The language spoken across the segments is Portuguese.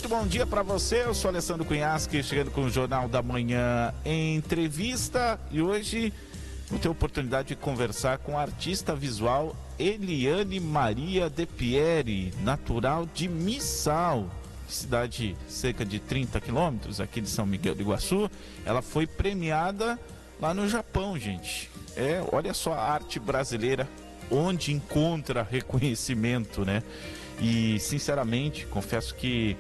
Muito bom dia para você, eu sou Alessandro Cunhasque, chegando com o Jornal da Manhã em entrevista, e hoje vou ter a oportunidade de conversar com a artista visual Eliane Maria De Pieri, natural de Missal, cidade cerca de 30 quilômetros aqui de São Miguel do Iguaçu. Ela foi premiada lá no Japão, gente. Olha só a arte brasileira, onde encontra reconhecimento, né? E sinceramente, confesso que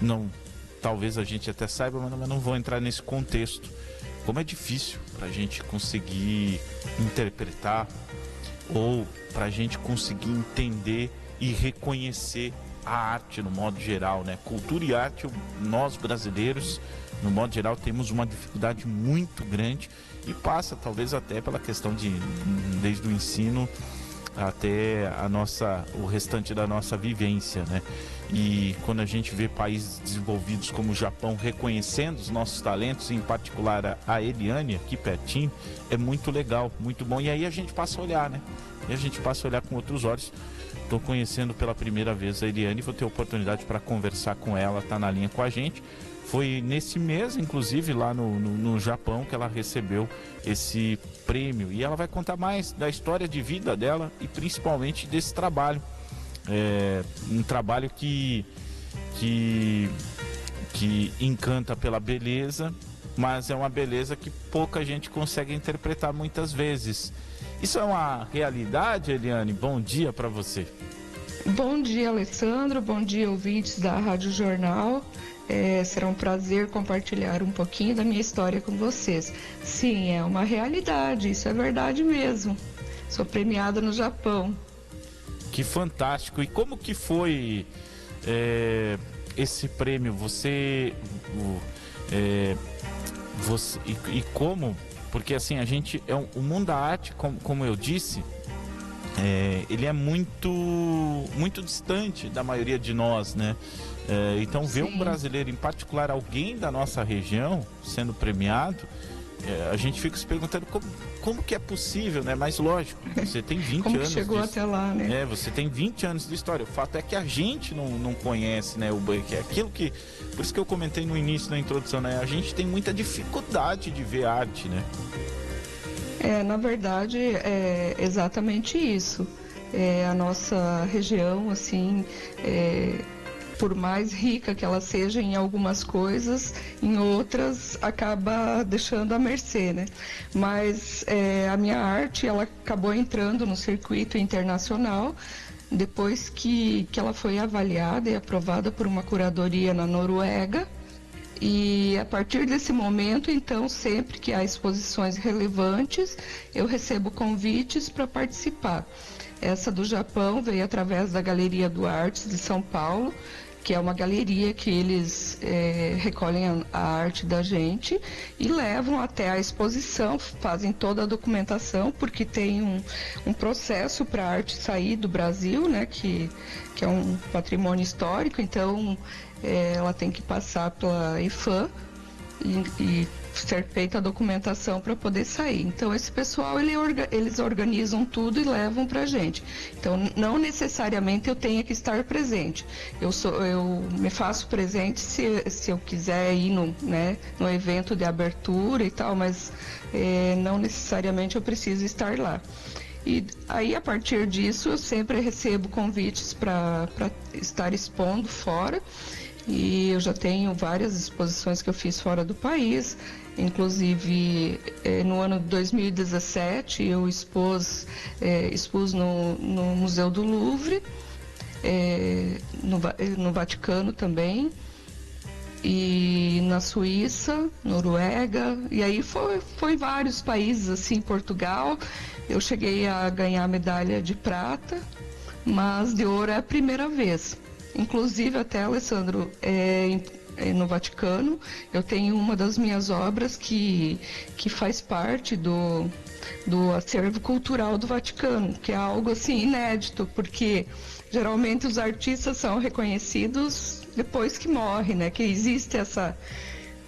não, talvez a gente até saiba, mas não vou entrar nesse contexto. Como é difícil para a gente conseguir interpretar ou para a gente conseguir entender e reconhecer a arte no modo geral, né? Cultura e arte, nós brasileiros, no modo geral, temos uma dificuldade muito grande e passa talvez até pela questão desde o ensino até o restante da nossa vivência, né? E quando a gente vê países desenvolvidos como o Japão reconhecendo os nossos talentos, em particular a Eliane, aqui pertinho, é muito legal, muito bom. E aí a gente passa a olhar, né? E a gente passa a olhar com outros olhos. Estou conhecendo pela primeira vez a Eliane, vou ter oportunidade para conversar com ela, está na linha com a gente. Foi nesse mês, inclusive, lá no Japão, que ela recebeu esse prêmio. E ela vai contar mais da história de vida dela e principalmente desse trabalho. Um trabalho que encanta pela beleza, mas é uma beleza que pouca gente consegue interpretar muitas vezes. Isso é uma realidade, Eliane? Bom dia para você. Bom dia, Alessandro. Bom dia, ouvintes da Rádio Jornal. Será um prazer compartilhar um pouquinho da minha história com vocês. Sim, é uma realidade, isso é verdade mesmo. Sou premiada no Japão. Que fantástico! E como que foi esse prêmio? Como? Porque assim, a gente o mundo da arte, como eu disse, ele é muito distante da maioria de nós, né? Então ver um brasileiro, em particular alguém da nossa região, sendo premiado, a gente fica se perguntando como que é possível, né? Mas lógico, você tem 20 como anos. Como chegou até lá, né? Você tem 20 anos de história. O fato é que a gente não conhece, né? Aquilo que... Por isso que eu comentei no início da introdução, né? A gente tem muita dificuldade de ver arte, né? Na verdade, é exatamente isso. A nossa região, assim, por mais rica que ela seja em algumas coisas, em outras acaba deixando à mercê, né? Mas a minha arte, ela acabou entrando no circuito internacional depois que ela foi avaliada e aprovada por uma curadoria na Noruega. E a partir desse momento, então, sempre que há exposições relevantes, eu recebo convites para participar. Essa do Japão veio através da Galeria do Artes de São Paulo, que é uma galeria que eles recolhem a arte da gente e levam até a exposição, fazem toda a documentação, porque tem um processo para a arte sair do Brasil, né, que é um patrimônio histórico, então ela tem que passar pela IFAM e ser feita a documentação para poder sair. Então esse pessoal eles organizam tudo e levam para a gente. Então não necessariamente eu tenha que estar presente. Eu me faço presente se eu quiser ir no evento de abertura e tal, mas não necessariamente eu preciso estar lá. E aí, a partir disso, eu sempre recebo convites para estar expondo fora. E eu já tenho várias exposições que eu fiz fora do país. Inclusive, no ano de 2017, eu expus no Museu do Louvre, no Vaticano também, e na Suíça, Noruega, e aí foi vários países, assim, Portugal. Eu cheguei a ganhar medalha de prata, mas de ouro é a primeira vez. Inclusive, até, Alessandro, no Vaticano, eu tenho uma das minhas obras que faz parte do acervo cultural do Vaticano, que é algo assim inédito, porque geralmente os artistas são reconhecidos depois que morrem, né? Que existe essa...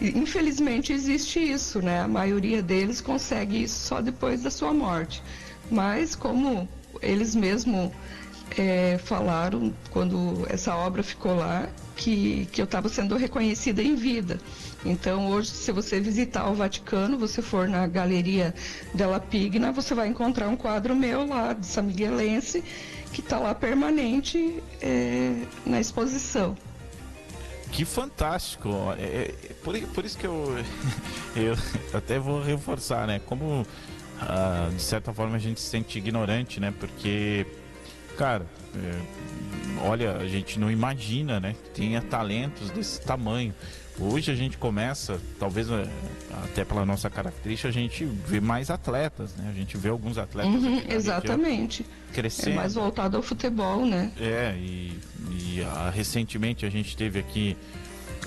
Infelizmente existe isso, né? A maioria deles consegue isso só depois da sua morte. Mas como eles mesmos falaram, quando essa obra ficou lá, que eu estava sendo reconhecida em vida. Então, hoje, se você visitar o Vaticano, você for na Galeria della Pigna, você vai encontrar um quadro meu lá, de São Miguelense, que está lá permanente na exposição. Que fantástico! Por isso que eu até vou reforçar, né? Como, de certa forma, a gente se sente ignorante, né? Porque, cara, olha, a gente não imagina, né? Que tenha talentos desse tamanho. Hoje a gente começa, talvez até pela nossa característica, a gente vê mais atletas, né? A gente vê alguns atletas exatamente. Crescendo. É mais voltado ao futebol, né? Recentemente a gente teve aqui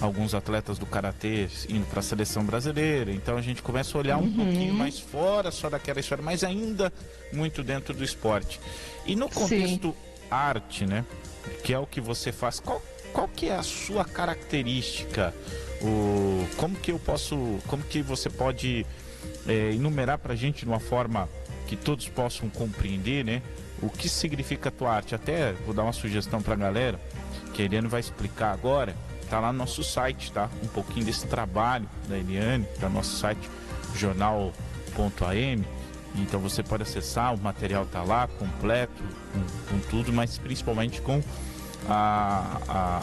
alguns atletas do karatê indo para a seleção brasileira, então a gente começa a olhar um pouquinho mais fora só daquela história, mas ainda muito dentro do esporte. E no contexto arte, né? Que é o que você faz, qual que é a sua característica? Como que você pode enumerar para a gente de uma forma que todos possam compreender, né? O que significa a tua arte? Até vou dar uma sugestão para a galera, que a Eliane vai explicar agora. Tá lá no nosso site, tá? Um pouquinho desse trabalho da Eliane, tá no nosso site jornal.am. Então você pode acessar, o material tá lá completo, com tudo, mas principalmente com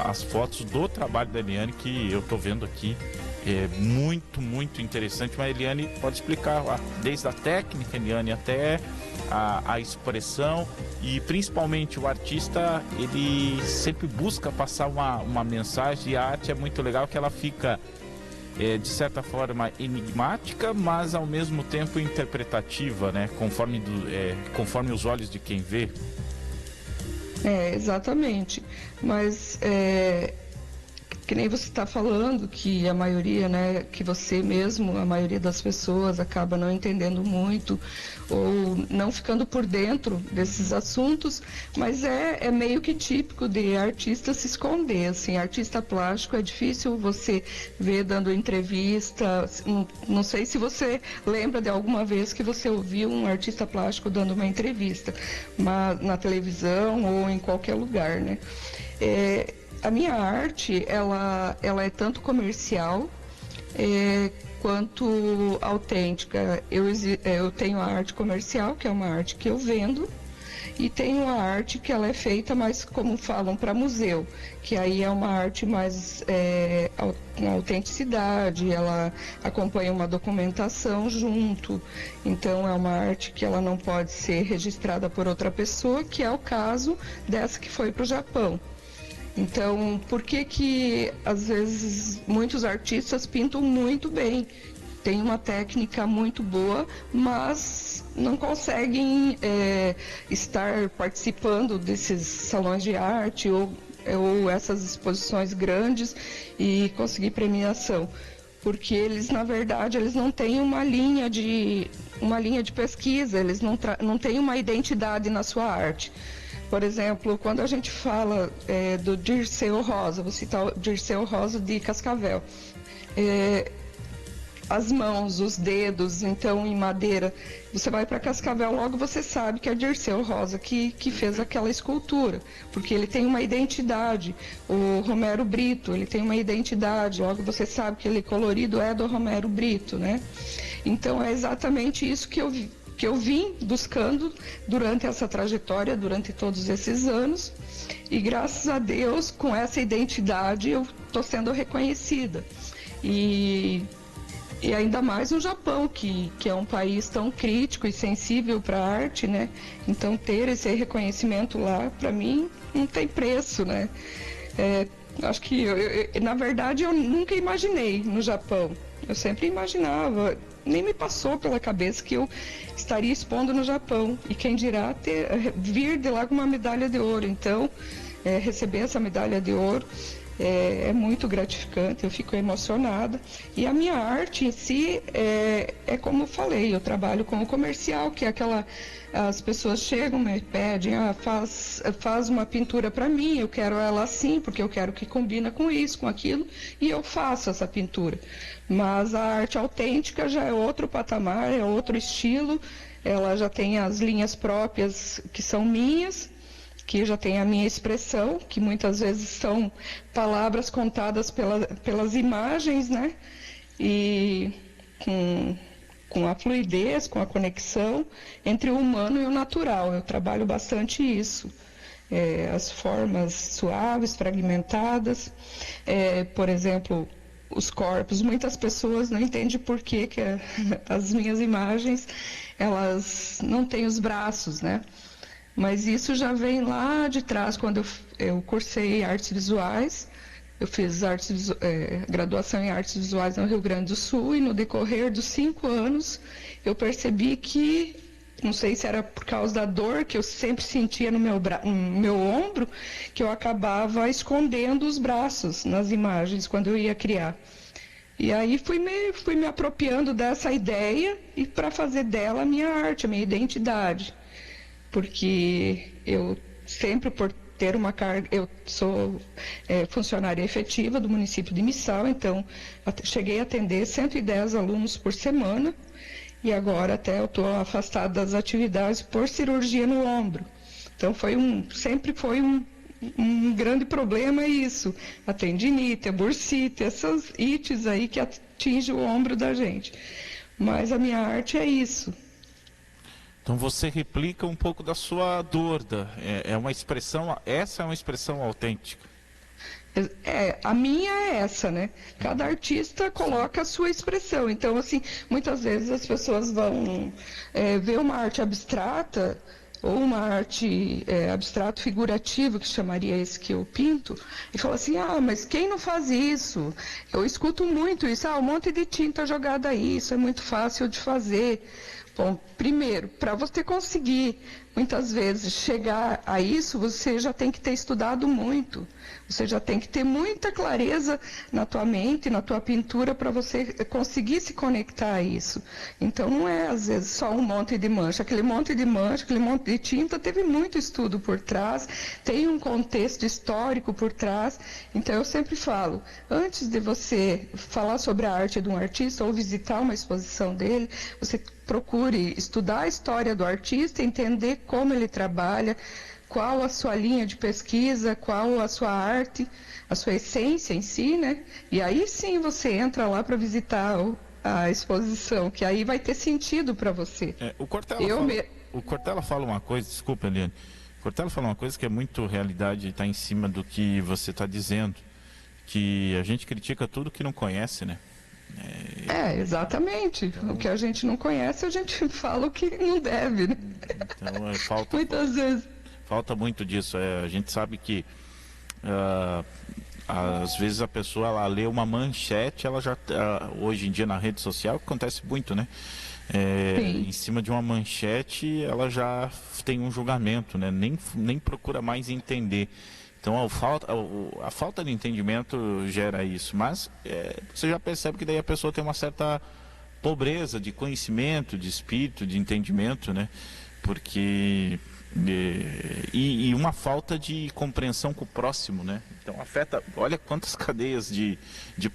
as fotos do trabalho da Eliane, que eu tô vendo aqui. É muito, muito interessante. Mas a Eliane pode explicar lá, desde a técnica, Eliane, até a expressão, e principalmente o artista, ele sempre busca passar uma mensagem, e a arte é muito legal que ela fica, de certa forma, enigmática, mas ao mesmo tempo interpretativa, né? Conforme os olhos de quem vê. Exatamente. Mas que nem você está falando, que a maioria, né, que você mesmo, a maioria das pessoas acaba não entendendo muito ou não ficando por dentro desses assuntos, mas é meio que típico de artista se esconder, assim. Artista plástico é difícil você ver dando entrevista. Não sei se você lembra de alguma vez que você ouviu um artista plástico dando uma entrevista, mas na televisão ou em qualquer lugar, né? A minha arte, ela é tanto comercial quanto autêntica. Eu tenho a arte comercial, que é uma arte que eu vendo, e tenho a arte que ela é feita mais, como falam, para museu, que aí é uma arte mais com autenticidade, ela acompanha uma documentação junto, então é uma arte que ela não pode ser registrada por outra pessoa, que é o caso dessa que foi para o Japão. Então, por que às vezes muitos artistas pintam muito bem, tem uma técnica muito boa, mas não conseguem estar participando desses salões de arte ou essas exposições grandes e conseguir premiação? Porque eles, na verdade, eles não têm uma linha de pesquisa, eles não têm uma identidade na sua arte. Por exemplo, quando a gente fala do Dirceu Rosa, vou citar o Dirceu Rosa de Cascavel, as mãos, os dedos, então em madeira, você vai para Cascavel, logo você sabe que é Dirceu Rosa que fez aquela escultura, porque ele tem uma identidade. O Romero Brito, ele tem uma identidade, logo você sabe que ele colorido é do Romero Brito, né? Então é exatamente isso que eu vim buscando durante essa trajetória, durante todos esses anos, e graças a Deus, com essa identidade, eu estou sendo reconhecida. E ainda mais no Japão, que é um país tão crítico e sensível para a arte, né? Então, ter esse reconhecimento lá, para mim, não tem preço, né? Acho que, na verdade, eu nunca imaginei no Japão. Eu sempre imaginava, nem me passou pela cabeça que eu estaria expondo no Japão. E quem dirá vir de lá com uma medalha de ouro. Então, receber essa medalha de ouro é muito gratificante, eu fico emocionada. E a minha arte em si é como eu falei, eu trabalho com o comercial, que é as pessoas chegam, me pedem, faz uma pintura para mim, eu quero ela assim, porque eu quero que combina com isso, com aquilo, e eu faço essa pintura. Mas a arte autêntica já é outro patamar, é outro estilo, ela já tem as linhas próprias que são minhas, que já tem a minha expressão, que muitas vezes são palavras contadas pelas imagens, né? E com a fluidez, com a conexão entre o humano e o natural. Eu trabalho bastante isso. As formas suaves, fragmentadas, por exemplo, os corpos. Muitas pessoas não entendem por que as minhas imagens, elas não têm os braços, né? Mas isso já vem lá de trás, quando eu cursei artes visuais. Eu fiz graduação em artes visuais no Rio Grande do Sul, e no decorrer dos 5 anos eu percebi que, não sei se era por causa da dor que eu sempre sentia no meu ombro, que eu acabava escondendo os braços nas imagens quando eu ia criar. E aí fui me apropriando dessa ideia e para fazer dela a minha arte, a minha identidade. Porque eu sempre, por ter uma carga, eu sou funcionária efetiva do município de Missal, então cheguei a atender 110 alunos por semana, e agora até eu estou afastada das atividades por cirurgia no ombro. Então sempre foi um grande problema isso, a tendinite, a bursite, essas ites aí que atingem o ombro da gente. Mas a minha arte é isso. Então você replica um pouco da sua dor, uma expressão, essa é uma expressão autêntica. A minha é essa, né? Cada artista coloca a sua expressão. Então, assim, muitas vezes as pessoas vão ver uma arte abstrata, ou uma arte abstrato figurativo, que chamaria esse que eu pinto, e fala assim, mas quem não faz isso? Eu escuto muito isso, um monte de tinta jogada aí, isso é muito fácil de fazer. Bom, primeiro, para você conseguir, muitas vezes, chegar a isso, você já tem que ter estudado muito. Você já tem que ter muita clareza na tua mente, na tua pintura, para você conseguir se conectar a isso. Então, não é, às vezes, só um monte de mancha. Aquele monte de mancha, aquele monte de tinta, teve muito estudo por trás, tem um contexto histórico por trás. Então, eu sempre falo, antes de você falar sobre a arte de um artista ou visitar uma exposição dele, você procure estudar a história do artista, entender como ele trabalha, qual a sua linha de pesquisa, qual a sua arte, a sua essência em si, né? E aí sim você entra lá para visitar a exposição, que aí vai ter sentido para você. O Cortella fala uma coisa, desculpa, Eliane, o Cortella fala uma coisa que é muito realidade, está em cima do que você está dizendo, que a gente critica tudo que não conhece, né? Exatamente. Então, o que a gente não conhece, a gente fala o que não deve, né? Então, muitas vezes. Falta muito disso. A gente sabe que às vezes a pessoa ela lê uma manchete, ela já hoje em dia na rede social acontece muito, né? Em cima de uma manchete ela já tem um julgamento, né? Nem procura mais entender. Então a falta de entendimento gera isso, mas você já percebe que daí a pessoa tem uma certa pobreza de conhecimento, de espírito, de entendimento, né? Porque e uma falta de compreensão com o próximo, né? Então afeta, olha quantas cadeias de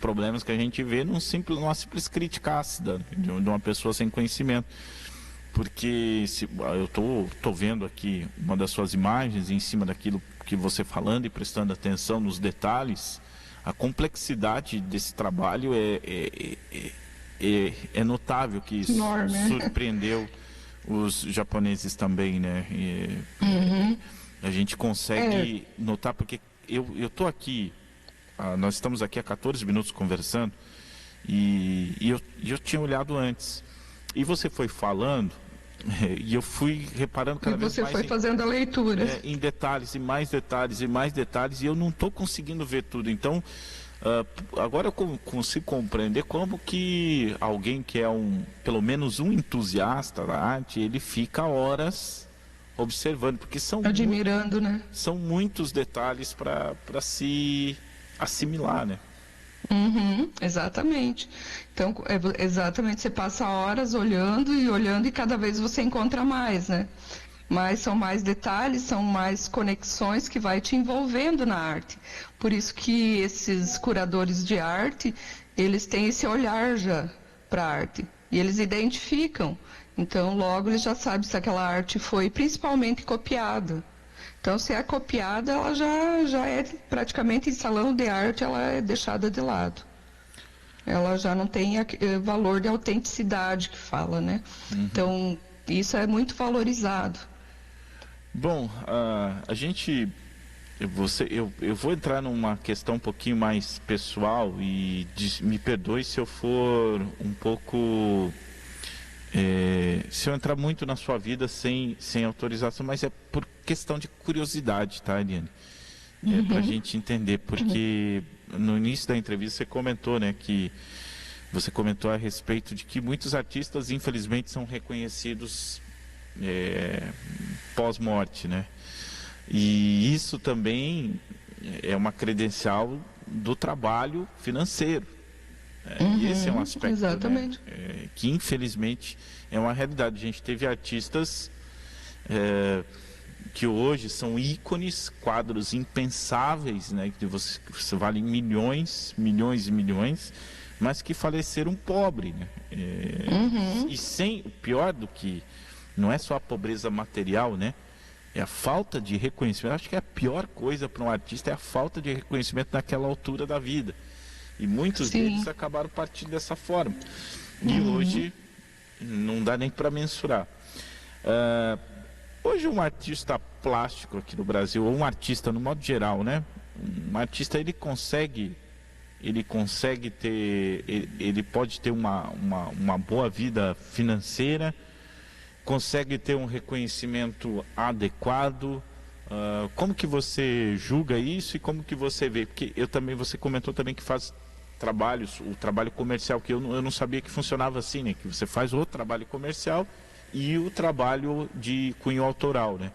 problemas que a gente vê numa simples crítica ácida de uma pessoa sem conhecimento. Porque eu tô vendo aqui uma das suas imagens, e em cima daquilo que você falando e prestando atenção nos detalhes, a complexidade desse trabalho é notável, que surpreendeu os japoneses também, né? A gente consegue notar, porque eu tô aqui, nós estamos aqui há 14 minutos conversando, e eu tinha olhado antes. E você foi falando, e eu fui reparando cada vez mais. E você foi fazendo a leitura. Em detalhes, e mais detalhes, e mais detalhes, e eu não estou conseguindo ver tudo. Então, agora eu consigo compreender como que alguém que é pelo menos um entusiasta da arte, ele fica horas observando, porque admirando, né? São muitos detalhes para se assimilar, né? Exatamente. Então, exatamente, você passa horas olhando e cada vez você encontra mais, né? Mas são mais detalhes, são mais conexões que vai te envolvendo na arte. Por isso que esses curadores de arte, eles têm esse olhar já para a arte. E eles identificam. Então, logo eles já sabem se aquela arte foi principalmente copiada. Então, se é copiada, ela já é praticamente em salão de arte, ela é deixada de lado. Ela já não tem valor de autenticidade que fala, né? Então, isso é muito valorizado. Bom, a gente, eu vou entrar numa questão um pouquinho mais pessoal e me perdoe se eu for um pouco, se eu entrar muito na sua vida sem autorização, mas é por questão de curiosidade, tá, Eliane? Para a gente entender, porque no início da entrevista você comentou, né, que você comentou a respeito de que muitos artistas, infelizmente, são reconhecidos pós-morte, né? E isso também é uma credencial do trabalho financeiro. E esse é um aspecto, exatamente. né, que infelizmente é uma realidade. A gente teve artistas que hoje são ícones, quadros impensáveis, né, que você valem milhões, milhões e milhões, mas que faleceram pobre, né? E sem, o pior do que não é só a pobreza material, né? É a falta de reconhecimento. Acho que a pior coisa para um artista é a falta de reconhecimento naquela altura da vida. E muitos deles acabaram partindo dessa forma. E hoje não dá nem para mensurar. Hoje um artista plástico aqui no Brasil, ou um artista no modo geral, né? Um artista ele pode ter uma boa vida financeira, consegue ter um reconhecimento adequado. Como que você julga isso e como que você vê? Porque você comentou também que faz o trabalho comercial, que eu não sabia que funcionava assim, né? Que você faz o trabalho comercial e o trabalho de cunho autoral, né?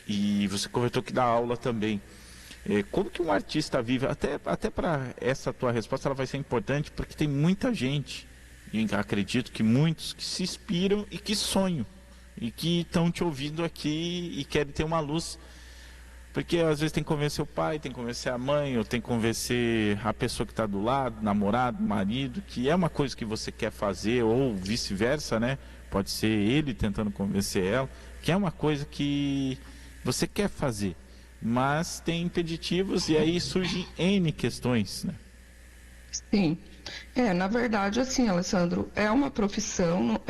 E você comentou que dá aula também. Como que um artista vive? Até para essa tua resposta ela vai ser importante, porque tem muita gente, e acredito que muitos, que se inspiram e que sonham, e que estão te ouvindo aqui e querem ter uma luz. Porque às vezes tem que convencer o pai, tem que convencer a mãe, ou tem que convencer a pessoa que está do lado, namorado, marido, que é uma coisa que você quer fazer, ou vice-versa, né? Pode ser ele tentando convencer ela, que é uma coisa que você quer fazer, mas tem impeditivos e aí surgem N questões, né? Sim. Na verdade, assim, Alessandro, é uma profissão,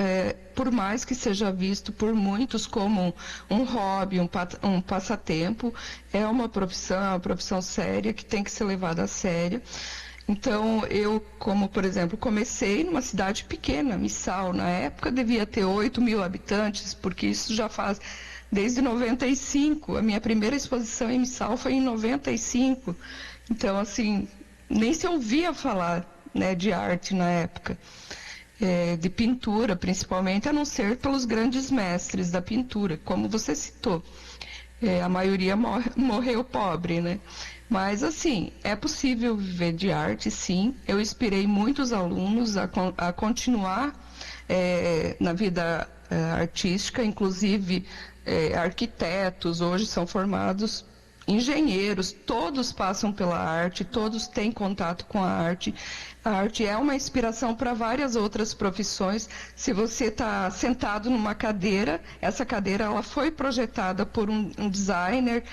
por mais que seja visto por muitos como um hobby, um passatempo, é uma profissão séria que tem que ser levada a sério. Então, eu, como, por exemplo, comecei numa cidade pequena, Missal, na época devia ter 8.000 habitantes, porque isso já faz desde 95, a minha primeira exposição em Missal foi em 95, então, assim, nem se ouvia falar, né, de arte na época, de pintura principalmente, a não ser pelos grandes mestres da pintura, como você citou. A maioria morreu pobre, né? Mas, assim, é possível viver de arte, sim. Eu inspirei muitos alunos a continuar na vida artística, inclusive arquitetos, hoje são formados engenheiros, todos passam pela arte, todos têm contato com a arte. A arte é uma inspiração para várias outras profissões. Se você está sentado numa cadeira, essa cadeira ela foi projetada por um designer.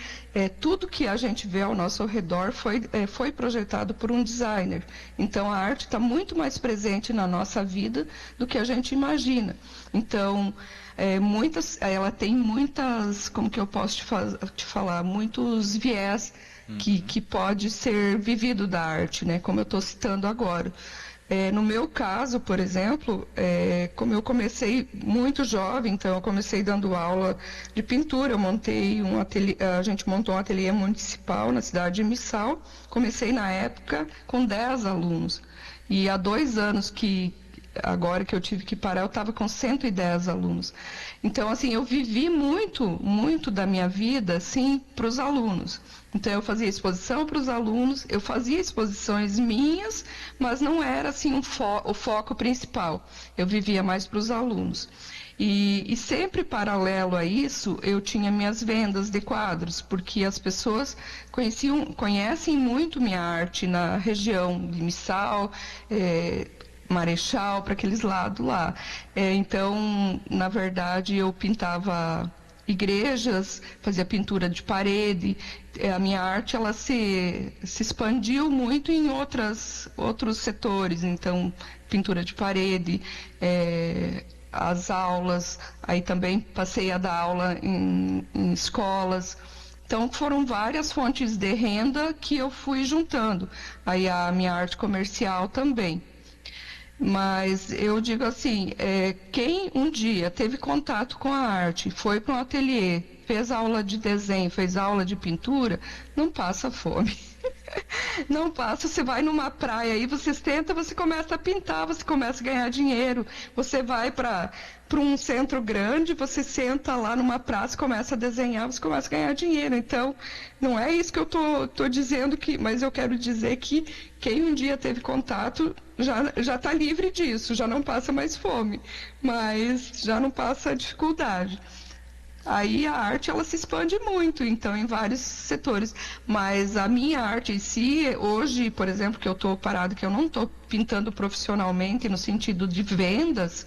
Tudo que a gente vê ao nosso redor foi projetado por um designer. Então a arte está muito mais presente na nossa vida do que a gente imagina. Então ela tem muitas, como que eu posso te falar, muitos viés que pode ser vivido da arte, né? Como eu estou citando agora. No meu caso, por exemplo, como eu comecei muito jovem, então eu comecei dando aula de pintura, a gente montou um ateliê municipal na cidade de Missal, comecei na época com 10 alunos, e há 2 anos agora que eu tive que parar, eu estava com 110 alunos. Então, assim, eu vivi muito da minha vida, assim, para os alunos. Então, eu fazia exposição para os alunos, eu fazia exposições minhas, mas não era, assim, o foco principal. Eu vivia mais para os alunos. E sempre paralelo a isso, eu tinha minhas vendas de quadros, porque as pessoas conhecem muito minha arte na região de Missal, Marechal, para aqueles lados lá. Então, na verdade, eu pintava igrejas, fazia pintura de parede. A minha arte ela se expandiu muito em outros setores, então pintura de parede, as aulas, aí também passei a dar aula em escolas. Então foram várias fontes de renda que eu fui juntando. Aí a minha arte comercial também. Mas eu digo assim, quem um dia teve contato com a arte, foi para um ateliê, fez aula de desenho, fez aula de pintura, não passa fome. Não passa, você vai numa praia aí, você senta, você começa a pintar, você começa a ganhar dinheiro. Você vai para um centro grande, você senta lá numa praça, começa a desenhar, você começa a ganhar dinheiro. Então, não é isso que eu tô dizendo, mas eu quero dizer que quem um dia teve contato já está livre disso, já não passa mais fome, mas já não passa dificuldade. Aí a arte ela se expande muito, então, em vários setores. Mas a minha arte em si, hoje, por exemplo, que eu estou parado, que eu não estou pintando profissionalmente no sentido de vendas,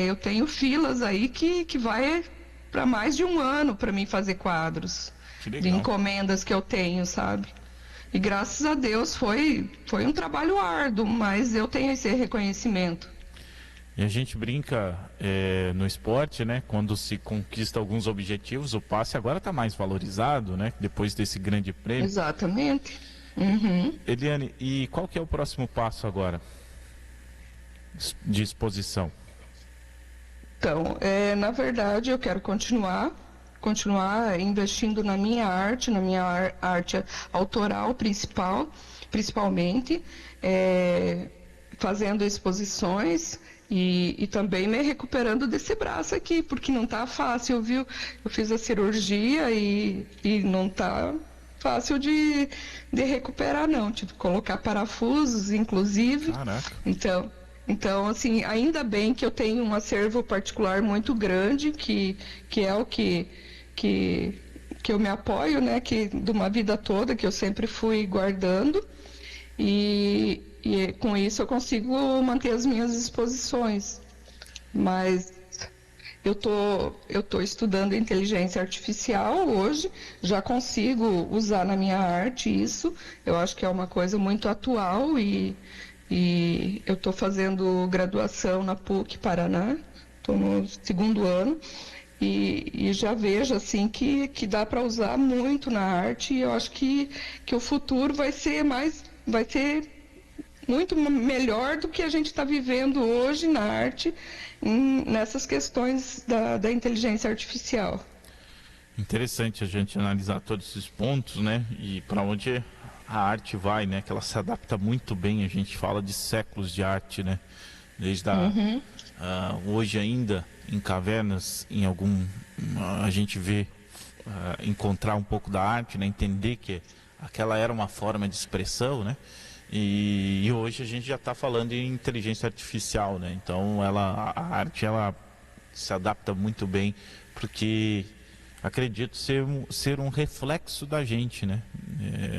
eu tenho filas aí que vai para mais de um ano para mim fazer quadros de encomendas que eu tenho, sabe? E graças a Deus foi um trabalho árduo, mas eu tenho esse reconhecimento. E a gente brinca no esporte, né? Quando se conquista alguns objetivos, o passe agora está mais valorizado, né? Depois desse grande prêmio. Exatamente. Uhum. Eliane, e qual que é o próximo passo agora de exposição? Então, na verdade, eu quero continuar investindo na minha arte autoral principalmente, fazendo exposições. E também me recuperando desse braço aqui, porque não está fácil, viu? Eu fiz a cirurgia e não está fácil de recuperar, não. Tive que colocar parafusos, inclusive. Caraca. Então, assim, ainda bem que eu tenho um acervo particular muito grande, que é o que eu me apoio, né? De uma vida toda, que eu sempre fui guardando. E com isso eu consigo manter as minhas exposições. Mas eu tô estudando inteligência artificial hoje, já consigo usar na minha arte isso. Eu acho que é uma coisa muito atual e eu estou fazendo graduação na PUC Paraná, estou no 2º ano. E já vejo assim que dá para usar muito na arte, e eu acho que o futuro vai ser muito melhor do que a gente está vivendo hoje na arte, nessas questões da inteligência artificial. Interessante a gente analisar todos esses pontos, né? E para onde a arte vai, né? Que ela se adapta muito bem. A gente fala de séculos de arte, né? Desde hoje ainda em cavernas, a gente vê encontrar um pouco da arte, né? Entender que aquela era uma forma de expressão, né? E hoje a gente já está falando em inteligência artificial, né? Então a arte ela se adapta muito bem, porque acredito ser um reflexo da gente, né?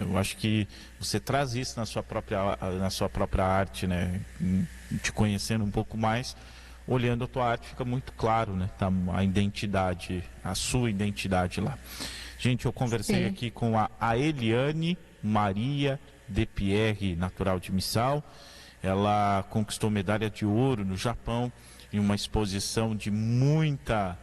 Eu acho que você traz isso na sua própria arte, né? Te conhecendo um pouco mais, olhando a tua arte, fica muito claro, né? Tá a identidade, a sua identidade lá. Gente, eu conversei aqui com a Eliane Maria de Pierre, natural de Missal. Ela conquistou medalha de ouro no Japão em uma exposição de muita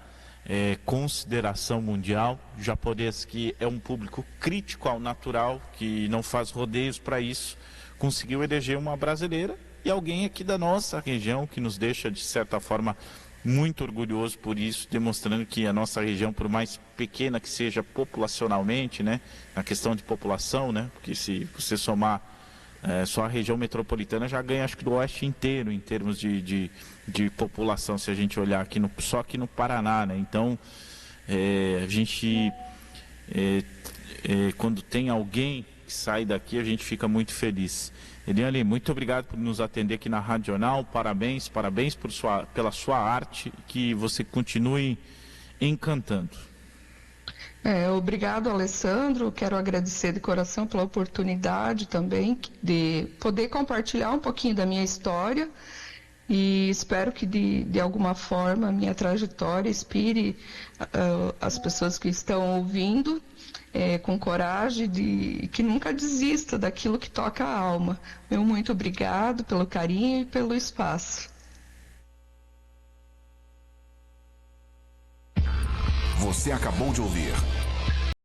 consideração mundial. O japonês, que é um público crítico ao natural, que não faz rodeios para isso, conseguiu eleger uma brasileira e alguém aqui da nossa região, que nos deixa de certa forma muito orgulhoso por isso, demonstrando que a nossa região, por mais pequena que seja populacionalmente, né, na questão de população, né, porque se você somar só a região metropolitana já ganha, acho que do oeste inteiro em termos de população, se a gente olhar aqui só aqui no Paraná, né? Então a gente quando tem alguém que sai daqui, a gente fica muito feliz. Eliane, muito obrigado por nos atender aqui na Rádio Jornal. Parabéns pela sua arte, que você continue encantando. Obrigado, Alessandro. Quero agradecer de coração pela oportunidade também de poder compartilhar um pouquinho da minha história. E espero que de alguma forma a minha trajetória inspire as pessoas que estão ouvindo com coragem, que nunca desista daquilo que toca a alma. Meu muito obrigado pelo carinho e pelo espaço. Você acabou de ouvir